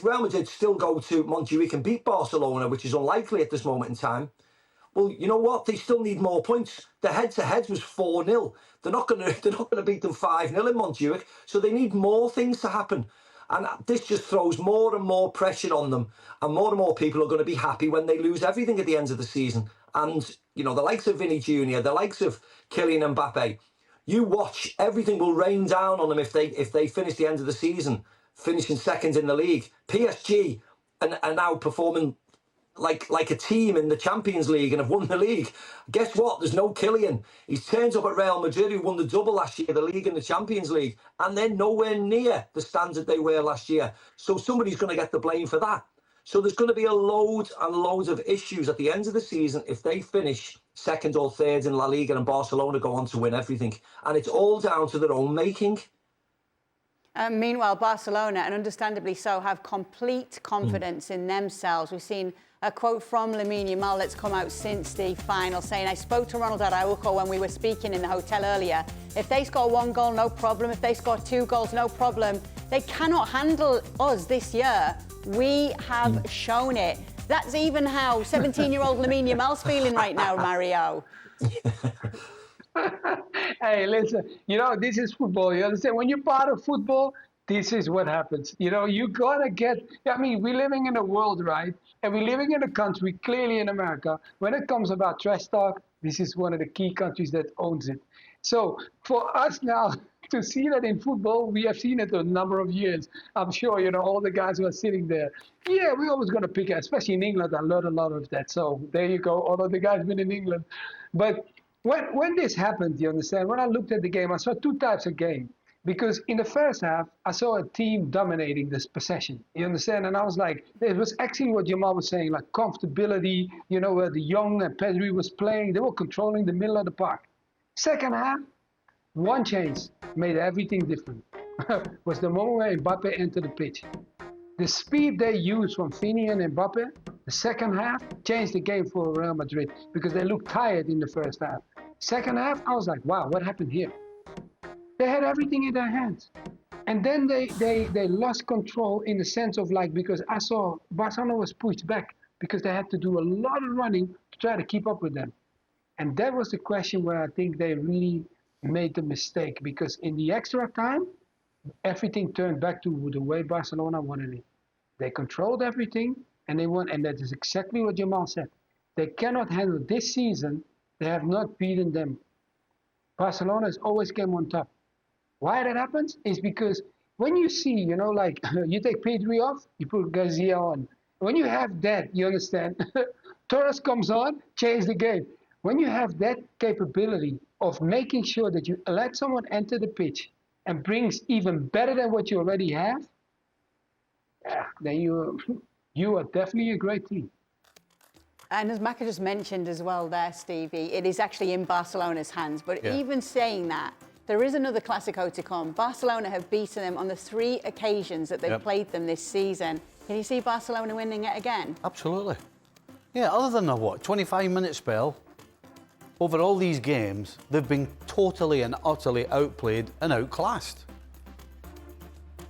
if Real Madrid still go to Montjuic and beat Barcelona, which is unlikely at this moment in time, well, you know what? They still need more points. The head-to-head was 4-0. They're not going to beat them 5-0 in Montjuic. So they need more things to happen. And this just throws more and more pressure on them. And more people are going to be happy when they lose everything at the end of the season. And, you know, the likes of Vinny Jr., the likes of Kylian Mbappe, you watch, everything will rain down on them if they finish the end of the season, finishing second in the league. PSG are now performing like a team in the Champions League and have won the league. Guess what? There's no Kylian. He's turned up at Real Madrid, who won the double last year, the league and the Champions League, and they're nowhere near the standard they were last year. So somebody's going to get the blame for that. So there's going to be a load and loads of issues at the end of the season if they finish second or third in La Liga and Barcelona go on to win everything. And it's all down to their own making. Meanwhile, Barcelona, and understandably so, have complete confidence in themselves. We've seen a quote from Lamine Yamal that's come out since the final saying, I spoke to Ronald Araujo when we were speaking in the hotel earlier. If they score 1 goal, no problem. If they score 2 goals, no problem. They cannot handle us this year. We have shown it. That's even how 17-year-old Lamine Yamal's feeling right now, Mario. Hey, listen, you know, this is football. You understand? When you're part of football, this is what happens. You know, you got to get, I mean, we're living in a world, right? And we're living in a country, clearly in America. When it comes about trash talk, this is one of the key countries that owns it. So for us now to see that in football, we have seen it a number of years. I'm sure, you know, all the guys who are sitting there. Yeah, we're always going to pick it, especially in England. I learned a lot of that. So there you go. All of the guys been in England. But when this happened, you understand, when I looked at the game, I saw 2 types of game. Because in the first half, I saw a team dominating this possession. You understand? And I was like, it was actually what Jamal was saying, like comfortability, you know, where the young and Pedri was playing. They were controlling the middle of the park. Second half, one change made everything different. Was the moment where Mbappe entered the pitch. The speed they used from Vini and Mbappe, the second half, changed the game for Real Madrid because they looked tired in the first half. Second half, I was like, wow, what happened here? They had everything in their hands. And then they lost control in the sense of like, because I saw Barcelona was pushed back because they had to do a lot of running to try to keep up with them. And that was the question where I think they really made the mistake, because in the extra time, everything turned back to the way Barcelona wanted it. They controlled everything and they won. And that is exactly what Jamal said. They cannot handle this season. They have not beaten them. Barcelona has always came on top. Why that happens is because when you see, you know, like you take Pedri off, you put Garcia on. When you have that, you understand, Torres comes on, change the game. When you have that capability of making sure that you let someone enter the pitch and brings even better than what you already have, yeah, then you are definitely a great team. And as Maka just mentioned as well there, Stevie, it is actually in Barcelona's hands. But even saying that, there is another Clásico to come. Barcelona have beaten them on the 3 occasions that they've played them this season. Can you see Barcelona winning it again? Absolutely. Yeah, other than a, 25-minute spell, over all these games, they've been totally and utterly outplayed and outclassed.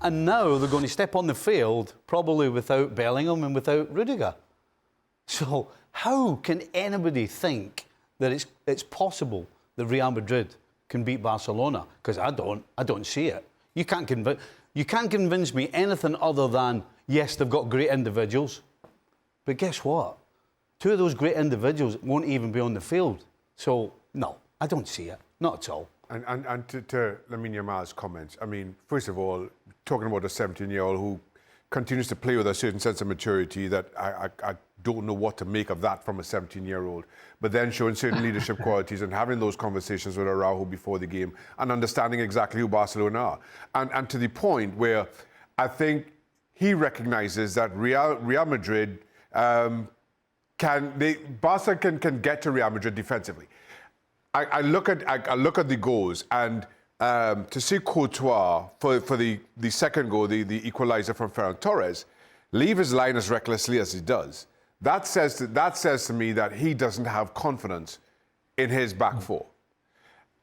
And now they're going to step on the field, probably without Bellingham and without Rudiger. So how can anybody think that it's possible that Real Madrid can beat Barcelona? Because I don't see it. You can't convince me anything other than, yes, they've got great individuals, but guess what? 2 of those great individuals won't even be on the field. So no, I don't see it, not at all. And to Lamine Yamal's comments, I mean, first of all, talking about a 17-year-old who continues to play with a certain sense of maturity that I don't know what to make of that from a 17-year-old. But then showing certain leadership qualities and having those conversations with Araujo before the game and understanding exactly who Barcelona are. And to the point where I think he recognizes that Real Madrid Barca can get to Real Madrid defensively. I look at the goals, and to see Courtois for the second goal, the equalizer from Ferran Torres, leave his line as recklessly as he does. That says to me that he doesn't have confidence in his back four.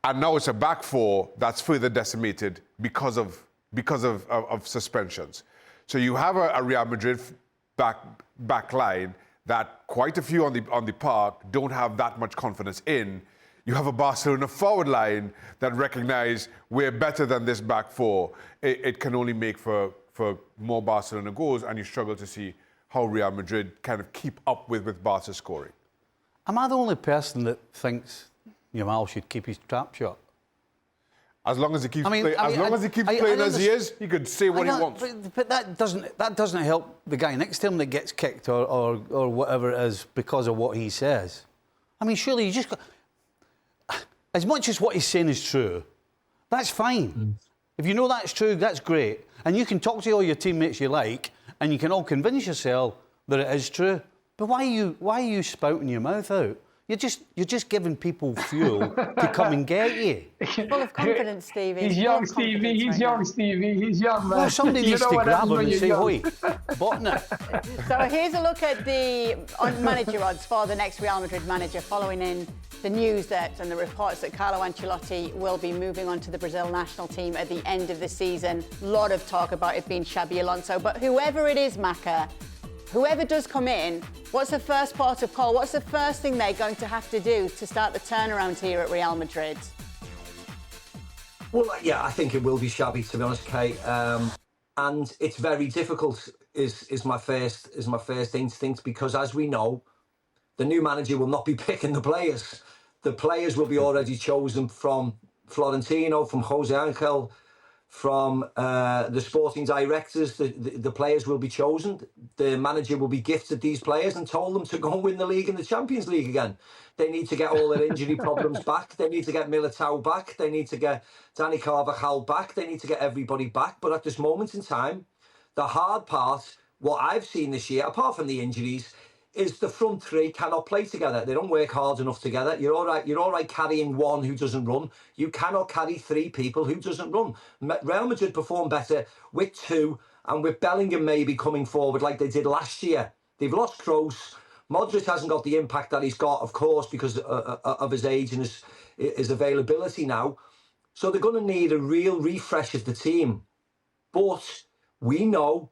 And now it's a back four that's further decimated because of suspensions. So you have a Real Madrid back line that quite a few on the park don't have that much confidence in. You have a Barcelona forward line that recognize we're better than this back four. It can only make for more Barcelona goals, and you struggle to see how Real Madrid kind of keep up with Barca scoring. Am I the only person that thinks Yamal should keep his trap shot? As long as he keeps playing as he is, he could say what he wants. But that doesn't help the guy next to him that gets kicked or whatever it is because of what he says. I mean, surely you just got... As much as what he's saying is true, that's fine. If you know that's true, that's great. And you can talk to all your teammates you like, and you can all convince yourself that it is true. But why are you spouting your mouth out? You're just giving people fuel to come and get you. Full of confidence, Stevie. He's young, Stevie. He's young, Stevie. He's young, man. Well, somebody needs to grab him and say, "Oi, button it." So here's a look at the manager odds for the next Real Madrid manager, following in the news and the reports that Carlo Ancelotti will be moving on to the Brazil national team at the end of the season. A lot of talk about it being Xabi Alonso, but whoever it is, Macca, whoever does come in, what's the first port of call? What's the first thing they're going to have to do to start the turnaround here at Real Madrid? Well, yeah, I think it will be Xabi, to be honest, Kate. And it's very difficult. Is my first instinct, because as we know, the new manager will not be picking the players. The players will be already chosen from Florentino, from Jose Angel, from the sporting directors. The players will be chosen. The manager will be gifted these players and told them to go and win the league and the Champions League again. They need to get all their injury problems back. They need to get Militao back. They need to get Dani Carvajal back. They need to get everybody back. But at this moment in time, the hard part, what I've seen this year, apart from the injuries, is the front three cannot play together. They don't work hard enough together. You're all right carrying one who doesn't run. You cannot carry three people who doesn't run. Real Madrid perform better with two, and with Bellingham maybe coming forward like they did last year. They've lost Kroos. Modric hasn't got the impact that he's got, of course, because of his age and his availability now. So they're going to need a real refresh of the team. But we know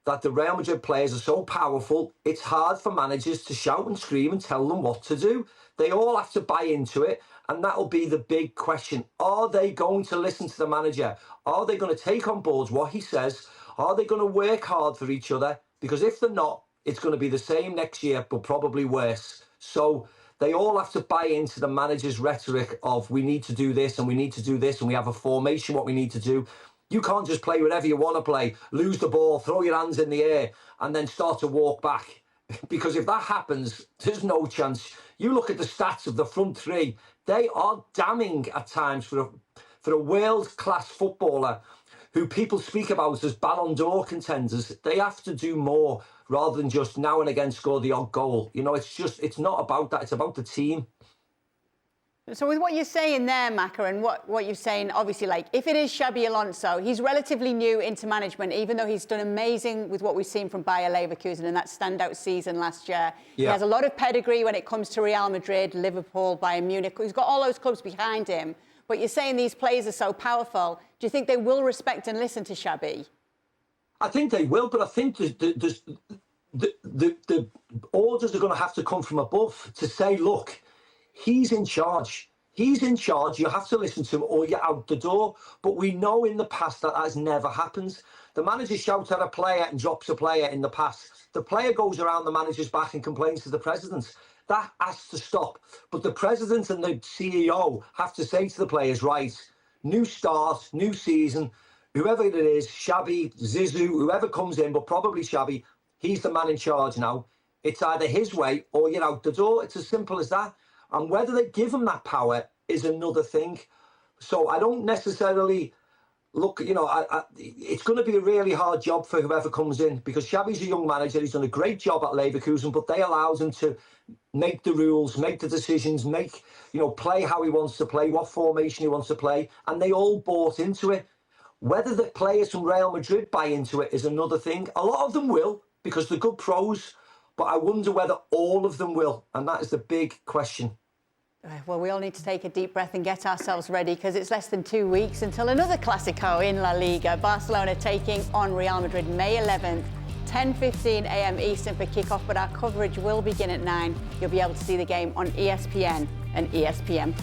that the Real Madrid players are so powerful, it's hard for managers to shout and scream and tell them what to do. They all have to buy into it, and that'll be the big question. Are they going to listen to the manager? Are they going to take on board what he says? Are they going to work hard for each other? Because if they're not, it's going to be the same next year, but probably worse. So they all have to buy into the manager's rhetoric of we need to do this and we need to do this and we have a formation, what we need to do. You can't just play whatever you want to play, lose the ball, throw your hands in the air, and then start to walk back. Because if that happens, there's no chance. You look at the stats of the front three, they are damning at times for a world-class footballer who people speak about as Ballon d'Or contenders. They have to do more rather than just now and again score the odd goal. You know, it's not about that. It's about the team. So with what you're saying there, Macca, and what you're saying, obviously, like, if it is Xabi Alonso, he's relatively new into management, even though he's done amazing with what we've seen from Bayer Leverkusen in that standout season last year. Yeah. He has a lot of pedigree when it comes to Real Madrid, Liverpool, Bayern Munich. He's got all those clubs behind him. But you're saying these players are so powerful. Do you think they will respect and listen to Xabi? I think they will, but I think the orders are going to have to come from above to say, look, he's in charge. He's in charge. You have to listen to him or you're out the door. But we know in the past that has never happened. The manager shouts at a player and drops a player in the past. The player goes around the manager's back and complains to the president. That has to stop. But the president and the CEO have to say to the players, right, new start, new season, whoever it is, Xabi, Zizou, whoever comes in, but probably Xabi, he's the man in charge now. It's either his way or you're out the door. It's as simple as that. And whether they give him that power is another thing. So I don't necessarily look, you know, it's going to be a really hard job for whoever comes in, because Xabi's a young manager. He's done a great job at Leverkusen, but they allow him to make the rules, make the decisions, play how he wants to play, what formation he wants to play. And they all bought into it. Whether the players from Real Madrid buy into it is another thing. A lot of them will, because they're good pros, but I wonder whether all of them will. And that is the big question. Well, we all need to take a deep breath and get ourselves ready because it's less than 2 weeks until another Clásico in La Liga. Barcelona taking on Real Madrid May 11th, 10:15 a.m. Eastern for kickoff, but our coverage will begin at 9. You'll be able to see the game on ESPN and ESPN+.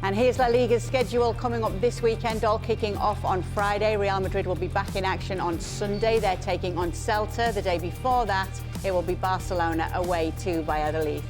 And here's La Liga's schedule coming up this weekend, all kicking off on Friday. Real Madrid will be back in action on Sunday. They're taking on Celta. The day before that, it will be Barcelona away to Valladolid.